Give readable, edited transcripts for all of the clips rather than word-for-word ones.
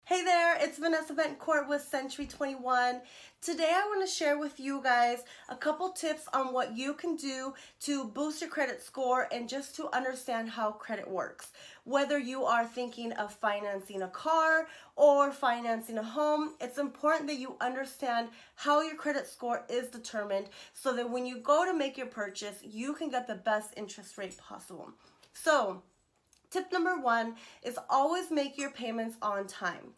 Hey there, it's Vanessa Betancourt with Century 21. Today I want to share with you guys a couple tips on what you can do to boost your credit score and just to understand how credit works. Whether you are thinking of financing a car or financing a home, it's important that you understand how your credit score is determined so that when you go to make your purchase, you can get the best interest rate possible. Tip number one is always make your payments on time.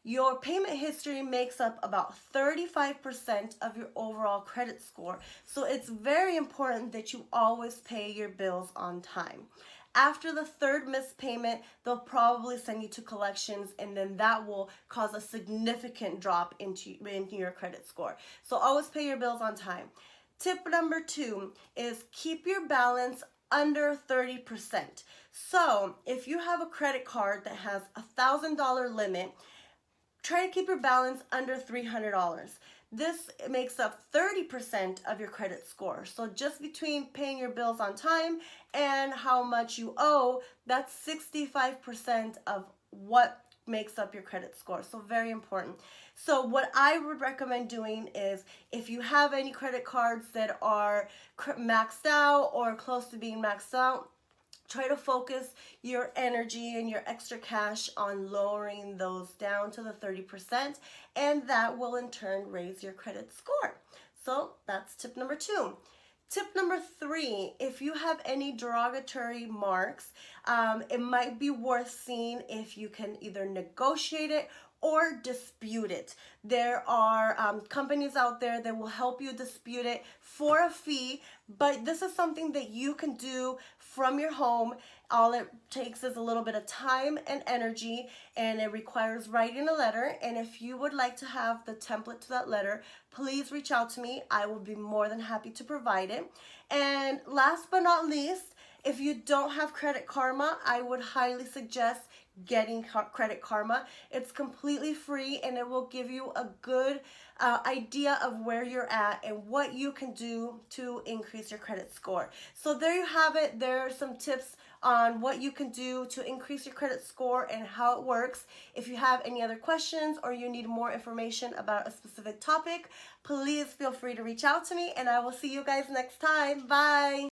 Your payment history makes up about 35% of your overall credit score, so it's very important that you always pay your bills on time. After the third missed payment, they'll probably send you to collections, and then that will cause a significant drop into your credit score. So always pay your bills on time. Tip number two is keep your balance under 30%. So if you have a credit card that has $1,000 limit, try to keep your balance under $300. This makes up 30% of your credit score. So just between paying your bills on time and how much you owe, that's 65% of what makes up your credit score. So very important. So what I would recommend doing is if you have any credit cards that are maxed out or close to being maxed out, try to focus your energy and your extra cash on lowering those down to the 30%, and that will in turn raise your credit score. So that's tip number two. Tip number three, if you have any derogatory marks, it might be worth seeing if you can either negotiate it or dispute it. There are companies out there that will help you dispute it for a fee, but this is something that you can do from your home. All it takes is a little bit of time and energy, and it requires writing a letter. And if you would like to have the template to that letter, please reach out to me. I will be more than happy to provide it. And last but not least, if you don't have Credit Karma, I would highly suggest getting Credit Karma. It's completely free, and it will give you a good idea of where you're at and what you can do to increase your credit score. So there you have it. There are some tips on what you can do to increase your credit score and how it works. If you have any other questions or you need more information about a specific topic, please feel free to reach out to me, and I will see you guys next time. Bye.